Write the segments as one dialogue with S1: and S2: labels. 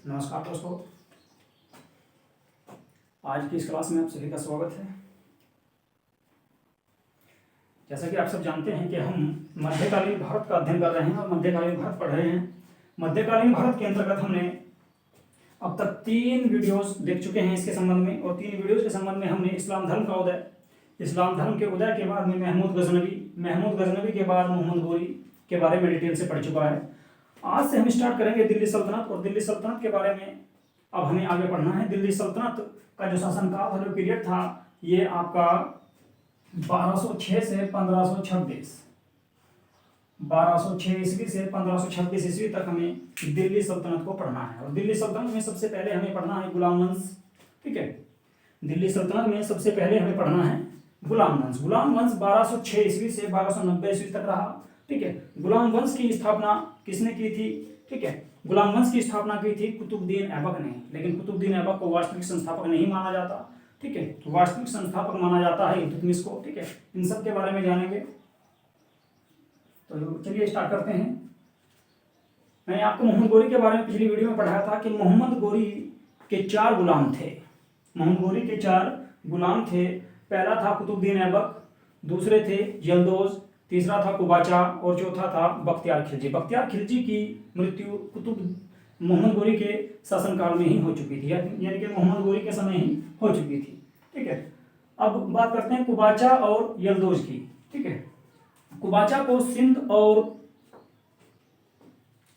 S1: नमस्कार दोस्तों, आज की इस क्लास में आप सभी का स्वागत है। जैसा कि आप सब जानते हैं कि हम मध्यकालीन भारत का अध्ययन कर रहे हैं और मध्यकालीन भारत पढ़ रहे हैं। मध्यकालीन भारत के अंतर्गत हमने अब तक 3 वीडियोस देख चुके हैं इसके संबंध में, और 3 वीडियोस के संबंध में हमने इस्लाम धर्म का उदय, इस्लाम धर्म के उदय के बाद में महमूद गजनवी के बाद मोहम्मद गोरी के बारे में डिटेल से पढ़ चुका है। आज से हम स्टार्ट करेंगे दिल्ली सल्तनत, और दिल्ली सल्तनत के बारे में अब हमें आगे पढ़ना है। दिल्ली सल्तनत का जो शासनकाल था, जो पीरियड था, ये आपका 1206 से 1526, 1206 ईस्वी से 1526 ईस्वी तक हमें दिल्ली सल्तनत को पढ़ना है। और दिल्ली सल्तनत में सबसे पहले हमें पढ़ना है गुलाम वंश। ठीक है, दिल्ली सल्तनत में सबसे पहले हमें पढ़ना है गुलाम वंश। गुलाम वंश 1206 ईस्वी से 1290 ईस्वी तक रहा। ठीक है, गुलाम वंश की स्थापना किसने की थी? ठीक है, गुलाम वंश की स्थापना की थी कुतुबुद्दीन ऐबक ने, लेकिन कुतुबुद्दीन ऐबक को वास्तविक संस्थापक नहीं माना जाता। ठीक है, वास्तविक संस्थापक माना जाता है इल्तुतमिश को। ठीक है, इन सब के बारे में जानेंगे। तो चलिए स्टार्ट करते हैं। मैंने आपको मोहम्मद गोरी के बारे में पिछली वीडियो में पढ़ाया था कि मोहम्मद गोरी के 4 गुलाम थे। मोहम्मद गोरी के 4 गुलाम थे। पहला था कुतुबुद्दीन ऐबक, दूसरे थे यलदोज, तीसरा था कुबाचा और चौथा था बख्तियार खिलजी। बख्तियार खिलजी की मृत्यु मोहम्मद गोरी के शासनकाल में ही हो चुकी थी, यानी कि मोहम्मद गोरी के समय ही हो चुकी थी। ठीक है, अब बात करते हैं कुबाचा और यलदोज की। ठीक है, कुबाचा को सिंध और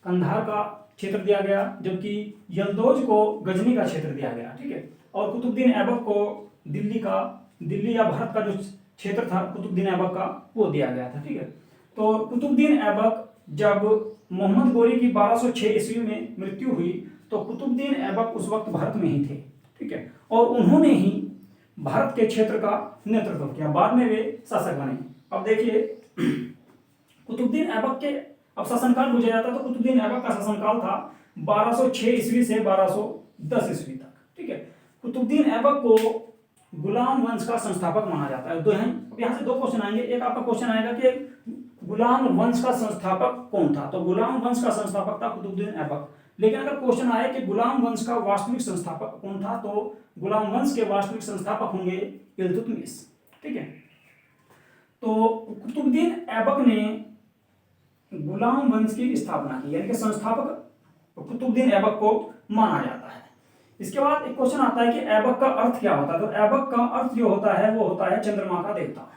S1: कंधार का क्षेत्र दिया गया, जबकि यलदोज को गजनी का क्षेत्र दिया गया। ठीक है, और कुतुबुद्दीन ऐबक को दिल्ली या भारत का जो क्षेत्र था कुतुबुद्दीन ऐबक का, वो दिया गया था। ठीक है, तो कुतुबुद्दीन ऐबक, जब मोहम्मद गोरी की 1206 ईस्वी में मृत्यु हुई तो कुतुबुद्दीन ऐबक उस वक्त भारत में ही थे। ठीक है, और उन्होंने ही भारत के क्षेत्र का नेतृत्व किया। बाद में वे शासक बने। अब देखिए, कुतुबुद्दीन ऐबक के अब शासनकाल पूछा जाता तो कुतुबुद्दीन ऐबक का शासनकाल था 1206 ईस्वी से 1210 ईस्वी तक। ठीक है, कुतुबुद्दीन ऐबक को गुलाम वंश का संस्थापक माना जाता है। तो यहाँ से 2 क्वेश्चन आएंगे। एक आपका क्वेश्चन आएगा कि गुलाम वंश का संस्थापक कौन था? तो गुलाम वंश का संस्थापक था कुतुबुद्दीन ऐबक। लेकिन अगर क्वेश्चन आए कि गुलाम वंश का वास्तविक संस्थापक कौन था, तो गुलाम वंश के वास्तविक संस्थापक होंगे इल्तुतमिश। ठीक है, तो कुतुबुद्दीन ऐबक ने गुलाम वंश की स्थापना की, यानी कि संस्थापक कुतुबुद्दीन ऐबक को माना जाता है। इसके बाद एक क्वेश्चन आता है कि ऐबक का अर्थ क्या होता है? तो ऐबक का अर्थ जो होता है वो होता है चंद्रमा का देवता।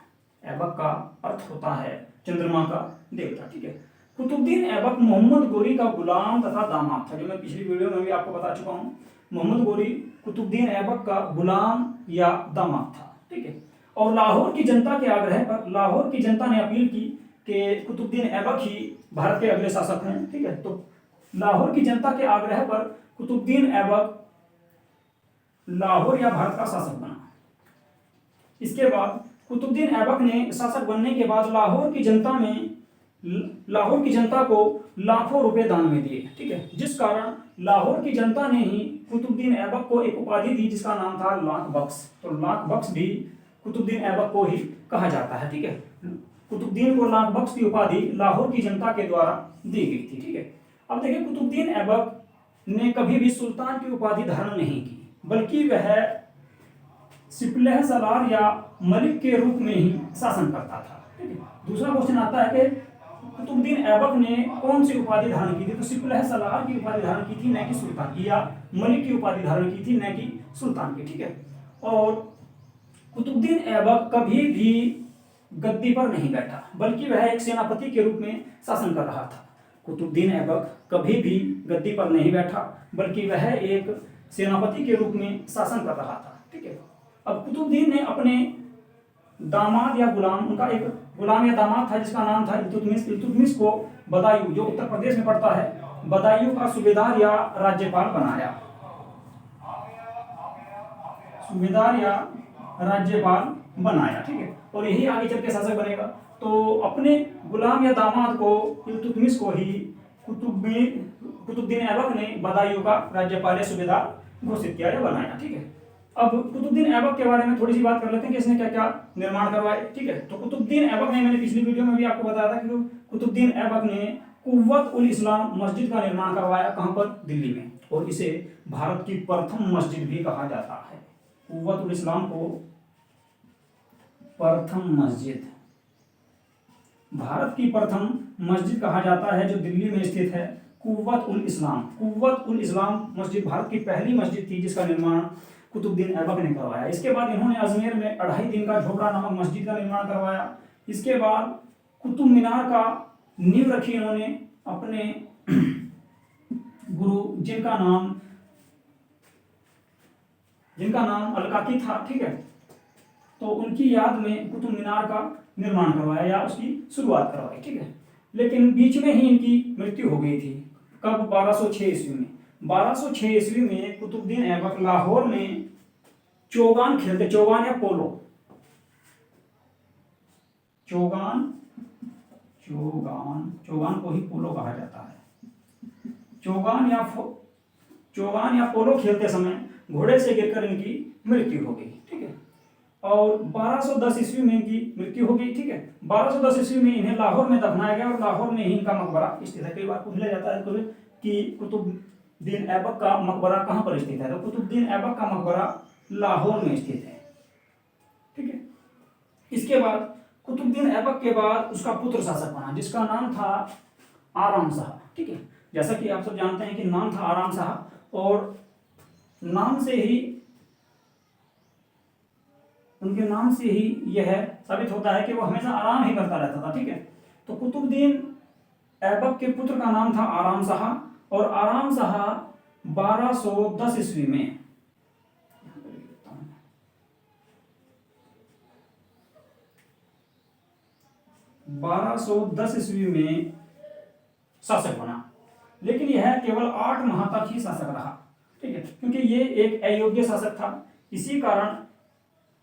S1: ऐबक का अर्थ होता है चंद्रमा का देवता। ठीक है, कुतुबुद्दीन ऐबक मोहम्मद गोरी का गुलाम तथा दामाद था, जो मैं पिछली वीडियो में भी आपको बता चुका हूं। मोहम्मद गोरी कुतुबुद्दीन ऐबक का गुलाम या दामाद था। ठीक है, और लाहौर की जनता के आग्रह पर लाहौर की जनता ने अपील की कि कुतुबुद्दीन ऐबक ही भारत के अगले शासक हैं। ठीक है, तो लाहौर की जनता के आग्रह पर कुतुबुद्दीन ऐबक लाहौर या भारत का शासक बना। इसके बाद कुतुबुद्दीन ऐबक ने शासक बनने के बाद लाहौर की जनता को लाखों रुपए दान में दिए। ठीक है, जिस कारण लाहौर की जनता ने ही कुतुबुद्दीन ऐबक को एक उपाधि दी जिसका नाम था लाख बख्श। तो लाख बख्श भी कुतुबुद्दीन ऐबक को ही कहा जाता है। ठीक है, कुतुबुद्दीन को लाख बख्श की उपाधि लाहौर की जनता के द्वारा दी गई थी। ठीक है, अब देखिए, कुतुबुद्दीन ऐबक ने कभी भी सुल्तान की उपाधि धारण नहीं की, बल्कि वह सिपलह सलार या मलिक के रूप में ही शासन करता था। ठीक है, दूसरा क्वेश्चन आता है कि कुतुबुद्दीन ऐबक ने कौन सी उपाधि धारण की थी? तो सिपलह सलार की उपाधि धारण की थी, न कि सुल्तान की, या मलिक की उपाधि धारण की थी, न कि सुल्तान की। ठीक है, और कुतुबुद्दीन ऐबक कभी भी गद्दी पर नहीं बैठा, बल्कि वह एक सेनापति के रूप में शासन कर रहा था। कुतुबुद्दीन ऐबक कभी भी गद्दी पर नहीं बैठा, बल्कि वह एक सेनापति के रूप में शासन कर रहा था। ठीक है, अब कुतुबुद्दीन ने अपने दामाद या गुलाम, उनका एक गुलाम या दामाद था जिसका नाम था इल्तुतमिश। इल्तुतमिश को बदायूं, जो उत्तर प्रदेश में पड़ता है, बदायूं का सूबेदार या राज्यपाल बनाया। सूबेदार या राज्यपाल बनाया। ठीक है, और यही आगे चल के शासक बनेगा। तो अपने गुलाम या दामाद को, इल्तुतमिश को ही कुतुबुद्दीन ऐबक ने बदायूं का राज्यपाल या सूबेदार घोषित किया या बनाया। ठीक है, अब कुतुबुद्दीन ऐबक के बारे में थोड़ी सी बात कर लेते हैं कि इसने क्या क्या निर्माण करवाए। ठीक है, तो कुतुबुद्दीन ऐबक ने, मैंने पिछली वीडियो में भी आपको बताया था कि कुतुबुद्दीन ऐबक ने कुव्वत उल इस्लाम मस्जिद का निर्माण करवाया। कहां पर? दिल्ली में। और इसे भारत की प्रथम मस्जिद भी कहा जाता है। कुव्वतुल इस्लाम को प्रथम मस्जिद, भारत की प्रथम मस्जिद कहा जाता है, जो दिल्ली में स्थित है। कुव्वतुल इस्लाम, कुव्वतुल इस्लाम मस्जिद भारत की पहली मस्जिद थी जिसका निर्माण कुतुबुद्दीन ऐबक ने करवाया। इसके बाद इन्होंने अजमेर में 2.5 दिन का झोपड़ा नामक मस्जिद का निर्माण करवाया। इसके बाद कुतुब मीनार का नींव रखी इन्होंने अपने गुरु जिनका नाम अलकाकी था, ठीक है। तो उनकी याद में कुतुब मीनार का निर्माण करवाया या उसकी शुरुआत करवाई, ठीक है। लेकिन बीच में ही इनकी मृत्यु हो गई थी। कब? 1206 ईस्वी में। 1206 ईस्वी में कुतुबुद्दीन ऐबक लाहौर में चौगान खेलते, चौगान या पोलो, चौगान को ही पोलो कहा जाता है। चौगान या पोलो खेलते समय घोड़े से गिरकर इनकी मृत्यु हो गई, ठीक है। और 1210 ईस्वी में इनकी मृत्यु हो गई, ठीक है। 1210 ईस्वी में इन्हें लाहौर में दफनाया गया और लाहौर में ही इनका मकबरा स्थित है। कई बार पूछा जाता है कि कुतुबुद्दीन ऐबक का मकबरा कहाँ पर स्थित है, तो कुतुबुद्दीन ऐबक का मकबरा लाहौर में स्थित है, ठीक है। इसके बाद कुतुबुद्दीन ऐबक के बाद उसका पुत्र शासक बना जिसका नाम था आराम शाह, ठीक है। जैसा कि आप सब जानते हैं कि नाम था आराम शाह, और उनके नाम से ही यह साबित होता है कि वो हमेशा आराम ही करता रहता था, ठीक है। तो कुतुबुद्दीन ऐबक के पुत्र का नाम था आराम शाह, और आराम शाह 1210 ईस्वी में 1210 ईस्वी में शासक बना। लेकिन यह केवल 8 माह तक ही शासक रहा, ठीक है, क्योंकि ये एक अयोग्य शासक था। इसी कारण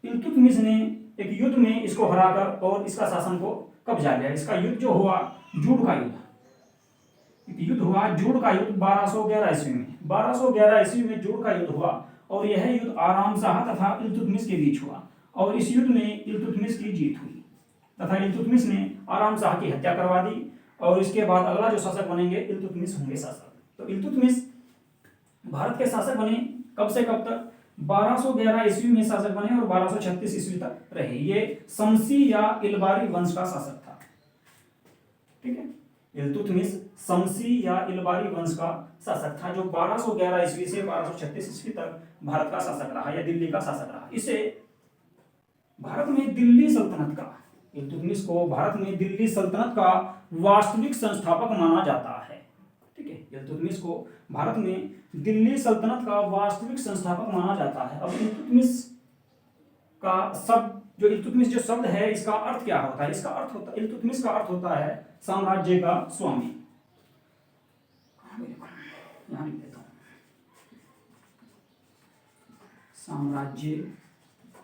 S1: इल्तुतमिश ने एक युद्ध में इसको हराकर और इसका शासन को कब्जा लिया। इसका युद्ध जो हुआ, जूड का युद्ध, जूड का युद्ध 1211 ईस्वी में, 1211 ईस्वी में जूड का युद्ध हुआ, और यह युद्ध आराम शाह तथा इल्तुतमिश के बीच हुआ, और इस युद्ध में इल्तुतमिश की जीत हुई तथा इल्तुतमिश ने आराम शाह की हत्या करवा दी। और इसके बाद अगला जो शासक बनेंगे इल्तुतमिश होंगे शासक। तो इल्तुतमिश भारत के शासक बने कब से कब तक? 1211 ईस्वी में शासक बने और 1236 ईस्वी तक रहे। ये शमसी या इलबारी वंश का शासक था, ठीक है। इल्तुतमिश शमसी या इलबारी वंश का शासक था, जो 1211 ईस्वी से 1236 ईस्वी तक भारत का शासक रहा या दिल्ली का शासक रहा। इसे भारत में दिल्ली सल्तनत का, इल्तुतमिश को भारत में दिल्ली सल्तनत का वास्तविक संस्थापक माना जाता है, ठीक है। इल्तुतमिश को भारत में दिल्ली सल्तनत का वास्तविक संस्थापक माना जाता है। अब इल्तुतमिश जो शब्द है, इसका अर्थ क्या होता है? इल्तुतमिश का अर्थ होता है साम्राज्य का स्वामी। यहां लिख देता हूं, साम्राज्य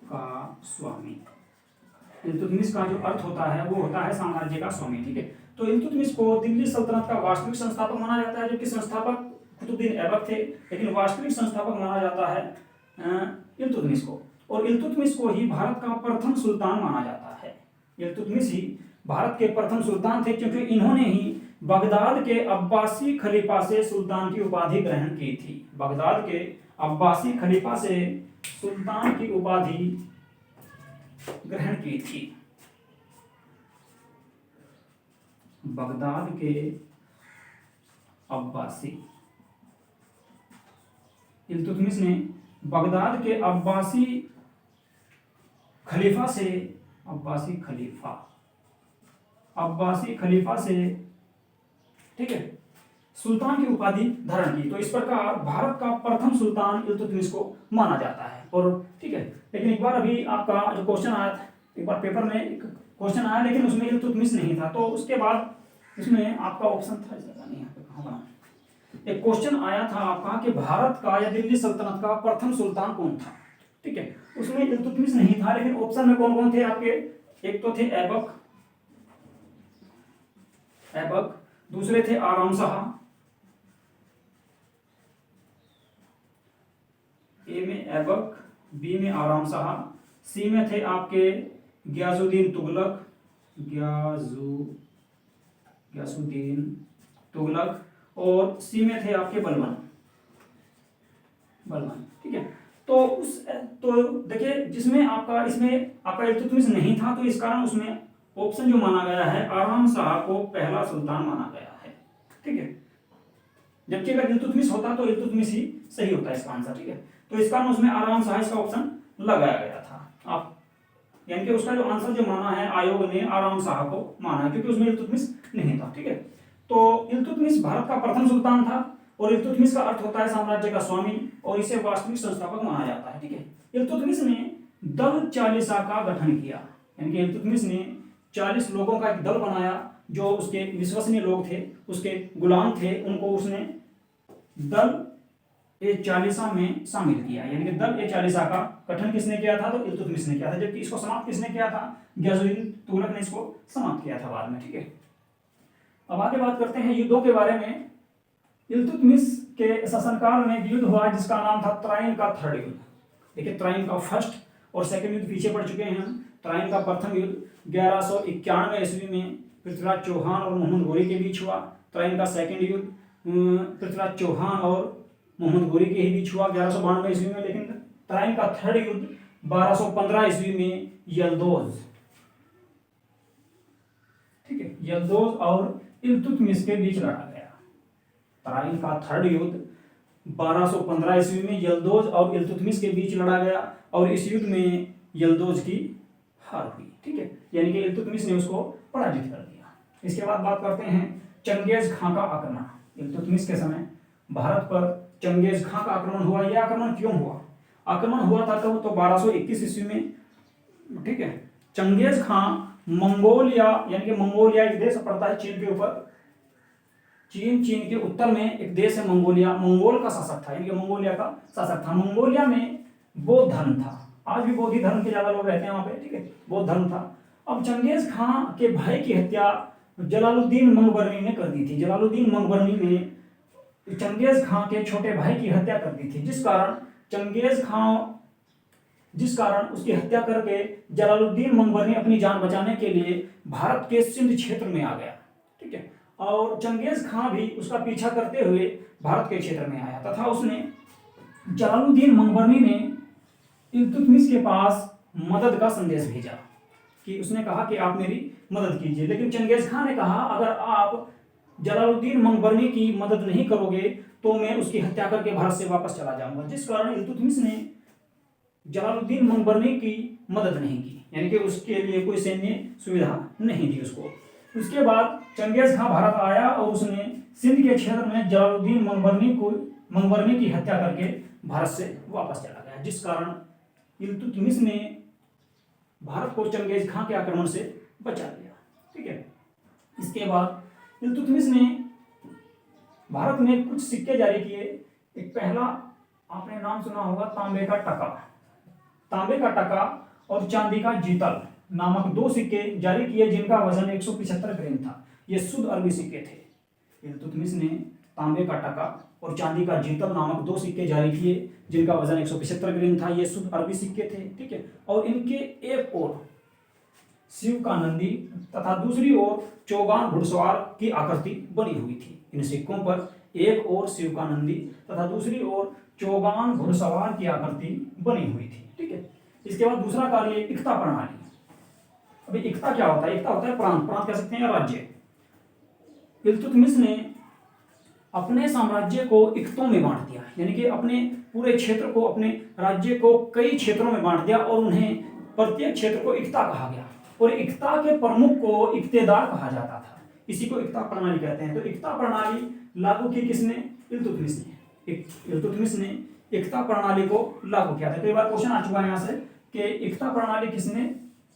S1: का स्वामी। इल्तुतमिश का जो अर्थ होता है वो होता है साम्राज्य का स्वामी, ठीक है। तो इल्तुतमिश को दिल्ली सल्तनत का वास्तविक संस्थापक माना जाता है, जबकि संस्थापक कुतुबुद्दीन ऐबक थे, लेकिन वास्तविक संस्थापक माना जाता है इल्तुतमिश को। और इल्तुतमिश को ही भारत का प्रथम सुल्तान माना जाता है। इल्तुतमिश ही भारत के प्रथम सुल्तान थे, क्योंकि इन्होंने ही बगदाद के अब्बासी खलीफा से सुल्तान की उपाधि ग्रहण की थी। बगदाद के अब्बासी खलीफा से सुल्तान की उपाधि ग्रहण की थी। बगदाद के अब्बासी, इल्तुतमिश ने बगदाद के अब्बासी खलीफा से, ठीक है, सुल्तान की उपाधि धारण की। तो इस प्रकार भारत का प्रथम सुल्तान इल्तुतमिश को माना जाता है। और ठीक है, लेकिन एक बार अभी आपका जो क्वेश्चन आया था, एक बार पेपर में एक क्वेश्चन आया, लेकिन उसमें इल्तुतमिश नहीं था। तो उसके बाद इसमें आपका ऑप्शन था, नहीं यहाँ पे कहाँ बना, एक क्वेश्चन आया था आपका कि भारत का या दिल्ली सल्तनत का प्रथम सुल्तान कौन था, ठीक है। उसमें इल्तुतमिश नहीं था, लेकिन ऑप्शन में कौन कौन थे आपके? एक तो थे ऐबक, दूसरे थे आराम शाह, ए में ऐबक, बी में आराम शाह, सी में थे आपके गियासुद्दीन तुगलक, और सी में थे आपके बलबन। बलवान, ठीक है। तो उस तो देखिए जिसमें आपका इसमें आपका इल्तुतमिश नहीं था, तो इस कारण उसमें ऑप्शन जो माना गया है आराम शाह को पहला सुल्तान माना गया है, ठीक है। जबकि अगर इल्तुतमिश होता तो इल्तुतमिश ही सही होता है इसका आंसर, ठीक है। तो इस कारण उसमें आराम शाह इसका ऑप्शन लगाया गया था। आप यानी कि उसका जो आंसर जो माना है आयोग ने आराम शाह को माना है, क्योंकि उसमें इल्तुतमिश नहीं था, ठीक है। तो इल्तुतमिश भारत का प्रथम सुल्तान था, और इल्तुतमिश का अर्थ होता है साम्राज्य का स्वामी, और इसे वास्तविक संस्थापक माना जाता है, ठीक है। इल्तुतमिश ने दल चालीसा का गठन किया, यानी कि इल्तुतमिश ने 40 लोगों का एक दल बनाया, जो उसके विश्वसनीय लोग थे, उसके गुलाम थे, उनको उसने दल ए चालीसा में शामिल किया। यानी कि दल ए चालीसा का गठन किसने किया था, तो इल्तुतमिश ने किया था। जबकि इसको समाप्त किसने किया था, गयाजुद्दीन तुगलक ने इसको समाप्त किया था बाद में, ठीक है। अब आगे बात करते हैं युद्धों के बारे में। इल्तुतमिश के शासनकाल में एक युद्ध हुआ जिसका नाम था त्राइन का थर्ड युद्ध। देखिए त्राइन का फर्स्ट और सेकंड युद्ध पीछे पड़ चुके हैं हम। त्राइन का प्रथम युद्ध 1191 ईस्वी में पृथ्वीराज चौहान और मोहम्मद घोरी के बीच हुआ। त्राइन का सेकंड युद्ध पृथ्वीराज चौहान और मोहम्मद घोरी के ही बीच हुआ 1192 ईस्वी में। लेकिन त्राइन का थर्ड युद्ध 1215 ईस्वी में यल्दोज, ठीक है, यल्दोज और इल्तुतमिश के बीच लड़ा गया। त्राइन का थर्ड युद्ध 1215 ईस्वी में यल्दोज और इल्तुतमिश के बीच लड़ा गया, और इस युद्ध में यल्दोज की हार हुई, ठीक है, यानी कि इल्तुतमिश ने उसको पराजित कर दिया। इसके बाद बात करते हैं चंगेज खां का आक्रमण। इल्तुतमिश के समय भारत पर चंगेज खां का आक्रमण हुआ। यह आक्रमण क्यों हुआ, आक्रमण हुआ था कब, तो 1221 ईस्वी में, ठीक है। चंगेज खां मंगोलिया, यानी कि मंगोलिया एक देश पड़ता है चीन के ऊपर, चीन के उत्तर में एक देश है मंगोलिया, मंगोल का शासक था, यानी कि मंगोलिया का शासक था। मंगोलिया में बौद्ध धर्म था, आज भी बौद्ध धर्म के ज्यादा लोग रहते हैं वहां पे, ठीक है, बौद्ध धर्म था। अब चंगेज खां के भाई की हत्या जलालुद्दीन मंगबरनी ने कर दी थी। जलालुद्दीन मंगबरनी ने चंगेज खां के छोटे भाई की हत्या कर दी थी, जिस कारण उसकी हत्या करके जलालुद्दीन मंगबरनी अपनी जान बचाने के लिए भारत के सिंध क्षेत्र में आ गया, ठीक है। और चंगेज खां भी उसका पीछा करते हुए भारत के क्षेत्र में आया, तथा उसने जलालुद्दीन मंगबरनी ने इल्तुतमिश के पास मदद का संदेश भेजा, कि उसने कहा कि आप मेरी मदद कीजिए। लेकिन चंगेज खां ने कहा अगर आप जलालुद्दीन मंगबरनी की मदद नहीं करोगे तो मैं उसकी हत्या करके भारत से वापस चला जाऊंगा। जिस कारण इल्तुतमिश ने जलालुद्दीन मंगबरनी की मदद नहीं की, यानी कि उसके लिए कोई सैन्य सुविधा नहीं दी उसको। उसके बाद चंगेज खां भारत आया और उसने सिंध के क्षेत्र में जलालुद्दीन मंगबरनी की हत्या करके भारत से वापस चला गया, जिस कारण इल्तुतमिश ने भारत को चंगेज खां के आक्रमण से बचा लिया, ठीक है। इसके बाद इल्तुतमिश ने भारत में कुछ सिक्के जारी किए। एक पहला आपने नाम सुना होगा तांबे का टका और चांदी का जीतल नामक 2 सिक्के जारी किए, जिनका वजन 175 ग्राम था। ये शुद्ध अरबी सिक्के थे। इल्तुतमिश ने तांबे का टका और चांदी का जीतल नामक 2 सिक्के जारी किए, जिनका वजन 175 ग्राम था। ये शुद्ध अरबी सिक्के थे, ठीक है। और इनके एक ओर शिव का नंदी तथा दूसरी ओर चौगान घुड़सवार की आकृति बनी हुई थी। इन सिक्कों पर एक ओर शिव का नंदी तथा दूसरी ओर चौगान घुड़सवार की आकृति बनी हुई थी, ठीक है। इसके बाद दूसरा कार्य इक्ता प्रणाली। अभी इक्ता क्या होता है, इक्ता होता है प्रांत कह सकते हैं राज्य। इल्तुतमिश ने अपने साम्राज्य को इक्तों में बांट दिया, यानी कि अपने पूरे क्षेत्र को, अपने राज्य को कई क्षेत्रों में बांट दिया, और उन्हें प्रत्येक क्षेत्र को इक्ता कहा गया, और इक्ता के प्रमुख को इक्तेदार कहा जाता था। इसी को इक्ता प्रणाली कहते हैं। तो इक्ता प्रणाली लागू की किसने, इल्तुतमिश ने। इल्तुतमिश ने इक्ता प्रणाली को लागू किया था। कई बार क्वेश्चन आ चुका है यहाँ से कि इक्ता प्रणाली किसने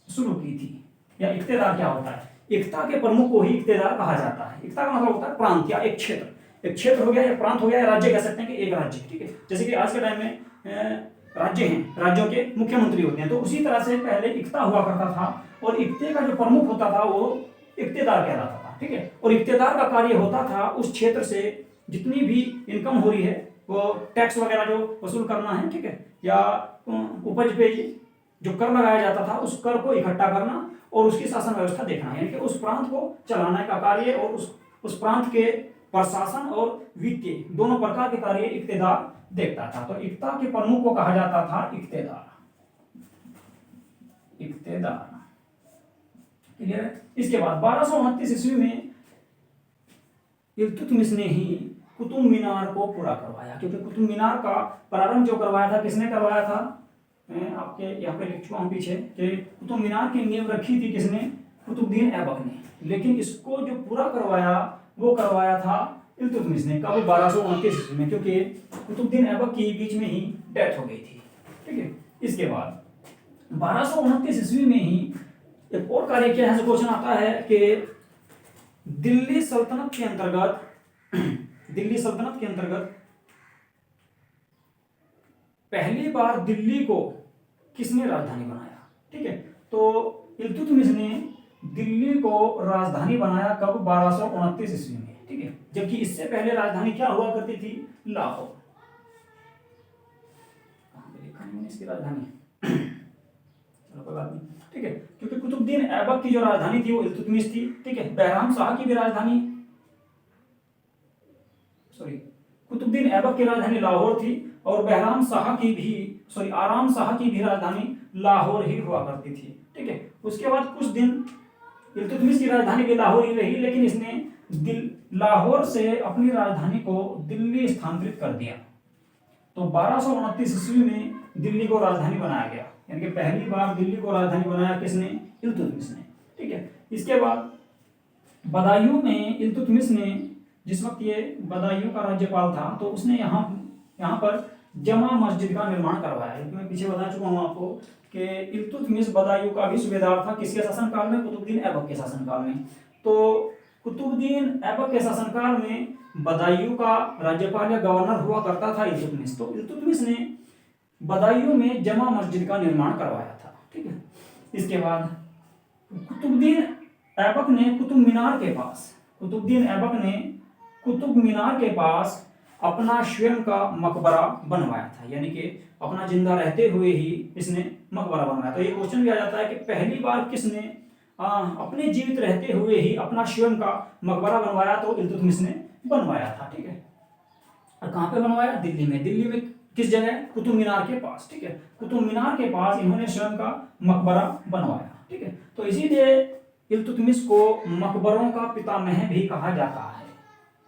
S1: शुरू की थी, या इक्तेदार क्या होता है। इक्ता के प्रमुख को ही इक्तेदार कहा जाता है। इक्ता का मतलब होता है प्रांत या एक क्षेत्र। एक क्षेत्र हो गया या प्रांत हो गया या राज्य कह सकते हैं कि एक राज्य, ठीक है। जैसे कि आज के टाइम में राज्य हैं, राज्यों के मुख्यमंत्री होते हैं, तो उसी तरह से पहले इक्ता हुआ करता था, और इक्ते का जो प्रमुख होता था वो इक्तेदार कहलाता था, ठीक है। और इक्तेदार का कार्य होता था उस क्षेत्र से जितनी भी इनकम हो रही है वो टैक्स वगैरह जो वसूल करना है, ठीक है, या उपज पे जो कर लगाया जाता था उस कर को इकट्ठा करना और उसकी शासन व्यवस्था देखना, यानी कि उस प्रांत को चलाने का कार्य और उस प्रांत के प्रशासन और वित्तीय दोनों प्रकार के कार्य इक्तेदार देखता था। तो इक्ता के प्रमुख को कहा जाता था इक्तेदार। इक्तेदार क्लियर है। इसके बाद 1229 ईस्वी में इल्तुतमिश ने ही कुतुब मीनार को पूरा करवाया, क्योंकि कुतुब मीनार का प्रारंभ जो करवाया था किसने करवाया था, मैं आपके यहाँ पे लिख चुका हूँ पीछे कि कुतुब मीनार की नींव रखी थी किसने, कुतुबुद्दीन ऐबक ने, लेकिन इसको जो पूरा करवाया वो करवाया था इल्तुतमिश ने। कब? 1229 ईस्वी में, क्योंकि कुतुबुद्दीन ऐबक की बीच में ही डेथ हो गई थी। ठीक है। इसके बाद 1229 ईस्वी में ही एक और कार्य किया है। क्वेश्चन आता है कि दिल्ली सल्तनत के अंतर्गत पहली बार दिल्ली को किसने राजधानी बनाया। ठीक है। तो इल्तुतमिश ने दिल्ली को राजधानी बनाया कब? 1229 ईस्वी में। ठीक है। जबकि इससे पहले राजधानी क्या हुआ करती थी? लाहौर। कहां पे लिखा है मैंने इसकी राजधानी? चलो कोई बात नहीं। ठीक है। क्योंकि कुतुबुद्दीन ऐबक की जो राजधानी थी वो इल्तुतमिश थी। ठीक है। कुतुबुद्दीन ऐबक की राजधानी लाहौर थी और आराम शाह की भी राजधानी लाहौर ही हुआ करती थी। ठीक है। उसके बाद कुछ दिन इल्तुतमिश की राजधानी भी लाहौर ही रही, लेकिन इसने लाहौर से अपनी राजधानी को दिल्ली स्थानांतरित कर दिया। तो 1229 ईस्वी में दिल्ली को राजधानी बनाया गया, यानी कि पहली बार दिल्ली को राजधानी बनाया किसने? इल्तुतमिश ने। ठीक है। इसके बाद बदायूं में इल्तुतमिश ने, जिस वक्त ये बदायूं का राज्यपाल था, तो उसने यहाँ पर जमा मस्जिद का निर्माण करवाया। क्योंकि मैं पीछे बता चुका हूँ आपको कि इल्तुतमिश बदायूं का भी सूबेदार था। किसके शासनकाल में? कुतुबुद्दीन ऐबक के शासनकाल में। तो कुतुबुद्दीन ऐबक के शासनकाल में बदायूं का राज्यपाल या गवर्नर हुआ करता था इल्तुतमिश। तो इल्तुतमिश ने बदायूं में जमा मस्जिद का निर्माण करवाया था। ठीक है। इसके बाद कुतुबुद्दीन ऐबक ने कुतुब मीनार के पास अपना स्वयं का मकबरा बनवाया था, यानी कि अपना जिंदा रहते हुए ही इसने मकबरा बनवाया। तो ये क्वेश्चन भी आ जाता है कि पहली बार किसने अपने जीवित रहते हुए ही अपना स्वयं का मकबरा बनवाया? तो इल्तुतमिश ने बनवाया था। ठीक है। और कहाँ पे बनवाया? दिल्ली में किस जगह? कुतुब मीनार के पास। ठीक है। कुतुब मीनार के पास इन्होंने स्वयं का मकबरा बनवाया। ठीक है। तो इसीलिए इल्तुतमिश को मकबरों का पितामह भी कहा जाता है।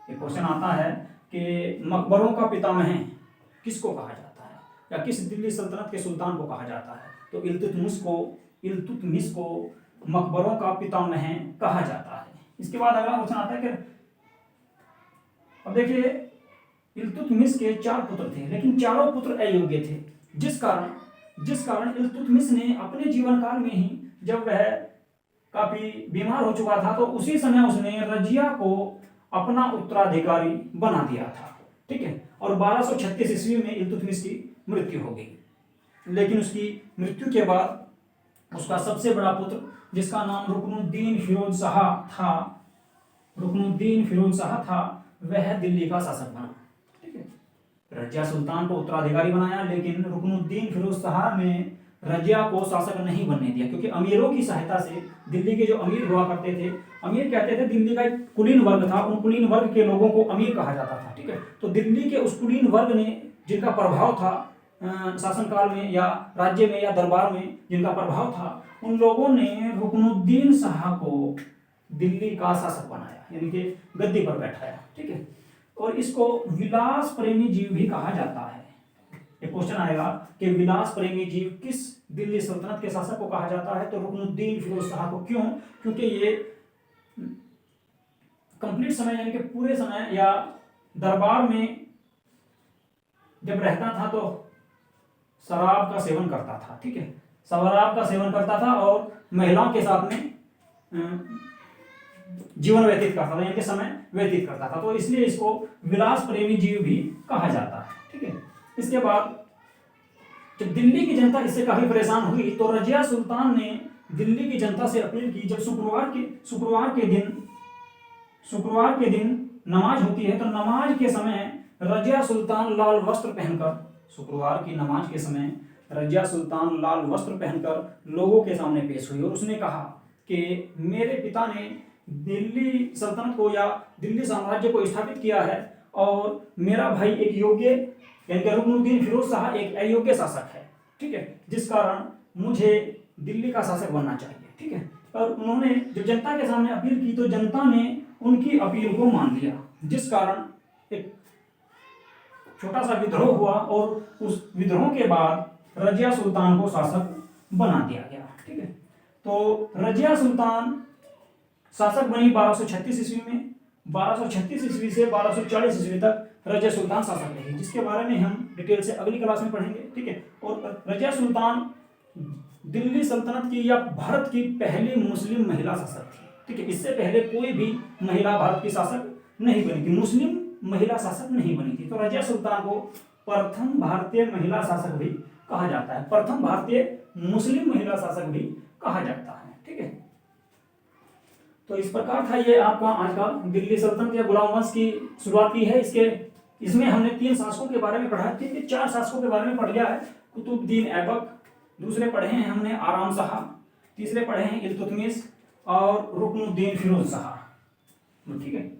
S1: ये क्वेश्चन आता है कि मकबरों का पितामह किसको कहा जाता है, या किस दिल्ली सल्तनत के सुल्तान को कहा जाता है? तो इल्तुतमिश को मकबरों का पितामह कहा जाता है। इसके बाद अगला क्वेश्चन आता है कि अब देखिए, इल्तुतमिश के 4 पुत्र थे, लेकिन चारों पुत्र अयोग्य थे, जिस कारण इल्तुतमिश ने अपने जीवन काल में ही, जब वह काफी बीमार हो चुका था, तो उसी समय उसने रजिया को अपना उत्तराधिकारी बना दिया था। ठीक है। और 1236 ईस्वी में इल्तुतमिश की मृत्यु हो गई। लेकिन उसकी मृत्यु के बाद उसका सबसे बड़ा पुत्र, जिसका नाम रुकनुद्दीन फिरोज शाह था, वह दिल्ली का शासक बना। ठीक है। रजिया सुल्तान को उत्तराधिकारी बनाया, लेकिन रुकनुद्दीन फिरोज शाह ने रजिया को शासक नहीं बनने दिया, क्योंकि अमीरों की सहायता से, दिल्ली के जो अमीर हुआ करते थे, अमीर कहते थे, दिल्ली का एक कुलीन वर्ग था, उन कुलीन वर्ग के लोगों को अमीर कहा जाता था। ठीक है। तो दिल्ली के उस कुलीन वर्ग ने, जिनका प्रभाव था शासनकाल में या राज्य में या दरबार में, जिनका प्रभाव था, उन लोगों ने रुकनुद्दीन शाह को दिल्ली का शासक बनाया, यानी कि गद्दी पर बैठाया। ठीक है। और इसको विलास प्रेमी जीव भी कहा जाता है। एक क्वेश्चन आएगा कि विलास प्रेमी जीव किस दिल्ली सल्तनत के शासक को कहा जाता है? तो रुकनुद्दीन फिरोज शाह को। क्यों? क्योंकि ये कंप्लीट समय, यानी कि पूरे समय या दरबार में जब रहता था तो शराब का सेवन करता था। ठीक है। शराब का सेवन करता था और महिलाओं के साथ में जीवन व्यतीत करता था, यानी कि समय व्यतीत करता था। तो इसलिए इसको विलास प्रेमी जीव भी कहा जाता है। ठीक है। इसके बाद जब दिल्ली की जनता इससे काफी परेशान हुई, तो रजिया सुल्तान ने दिल्ली की जनता से अपील की, जब शुक्रवार के दिन नमाज होती है, तो नमाज के समय रजिया सुल्तान लाल वस्त्र पहनकर, शुक्रवार की नमाज के समय रजिया सुल्तान लाल वस्त्र पहनकर लोगों के सामने पेश हुई और उसने कहा कि मेरे पिता ने दिल्ली सल्तनत को या दिल्ली साम्राज्य को स्थापित किया है, और मेरा भाई एक योग्य यानी कि रुकनुद्दीन फिरोज शाह एक अयोग्य शासक है, ठीक है, जिस कारण मुझे दिल्ली का शासक बनना चाहिए, ठीक है। और उन्होंने जब जनता के सामने अपील की तो जनता ने उनकी अपील को मान लिया, जिस कारण एक छोटा सा विद्रोह हुआ, और उस विद्रोह के बाद रजिया सुल्तान को शासक बना दिया गया, ठीक है। तो रजिया सुल्तान शासक बनी 1236 ईस्वी में। 1236 ईस्वी से 1240 ईस्वी तक रजिया सुल्तान शासक रही, जिसके बारे में हम डिटेल से अगली क्लास में पढ़ेंगे, ठीक है। और रजिया सुल्तान दिल्ली सल्तनत की या भारत की पहली मुस्लिम महिला शासक थी, ठीक है। इससे पहले कोई भी महिला भारत की शासक नहीं बनी थी, मुस्लिम महिला शासक नहीं बनी थी। तो रजिया सुल्तान को प्रथम भारतीय महिला शासक भी कहा जाता है, प्रथम भारतीय मुस्लिम महिला शासक भी कहा जाता है, ठीक है। तो इस प्रकार था ये आपका आज का दिल्ली सल्तनत या गुलाम वंश की शुरुआत की है। इसमें हमने 3 शासकों के बारे में पढ़ा है, ठीक है। 4 शासकों के बारे में पढ़ लिया है, कुतुबुद्दीन ऐबक, दूसरे पढ़े हैं हमने आराम शाह, तीसरे पढ़े हैं इल्तुतमिश और रुकनुद्दीन फिरोज शाह, ठीक है।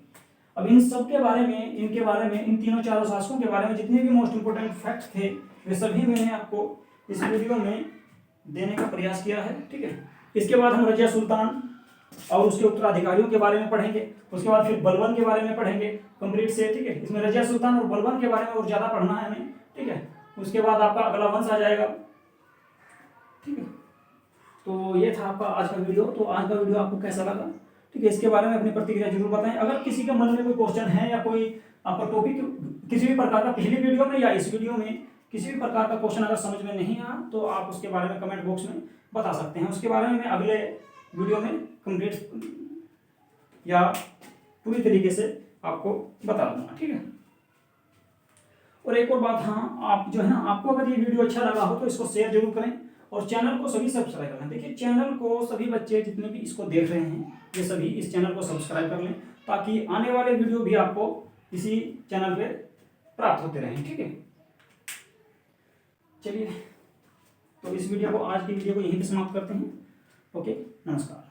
S1: अब इन सब के बारे में, इनके बारे में, इन तीनों चारों शासकों के बारे में जितने भी मोस्ट इंपोर्टेंट फैक्ट्स थे वे सभी मैंने आपको इस वीडियो में देने का प्रयास किया है, ठीक है। इसके बाद हम रजिया सुल्तान और उसके उत्तराधिकारियों के बारे में पढ़ेंगे, उसके बाद फिर बलबन के बारे में पढ़ेंगे कंप्लीट से, ठीक है। इसमें रजिया सुल्तान और बलबन के बारे में और ज्यादा पढ़ना है हमें, ठीक है। उसके बाद आपका अगला वंश आ जाएगा, ठीक है। तो ये था आपका आज का वीडियो। तो आज का वीडियो आपको कैसा लगा, ठीक है, इसके बारे में अपनी प्रतिक्रिया जरूर बताएं। अगर किसी के मन में कोई क्वेश्चन है या कोई आपका टॉपिक किसी भी प्रकार का पिछली वीडियो में या इस वीडियो में किसी भी प्रकार का क्वेश्चन अगर समझ में नहीं आया तो आप उसके बारे में कमेंट बॉक्स में बता सकते हैं। उसके बारे में मैं अगले वीडियो में कंप्लीट या पूरी तरीके से आपको बता दूंगा, ठीक है। और एक और बात, हाँ, आप जो है ना, आपको अगर ये वीडियो अच्छा लगा हो तो इसको शेयर जरूर करें और चैनल को सभी सब्सक्राइब करें। देखिए, चैनल को सभी बच्चे जितने भी इसको देख रहे हैं ये सभी इस चैनल को सब्सक्राइब कर लें, ताकि आने वाले वीडियो भी आपको इसी चैनल पे प्राप्त होते रहें, ठीक है। चलिए, तो इस वीडियो को, आज की वीडियो को यहीं पे समाप्त करते हैं। ओके, नमस्कार।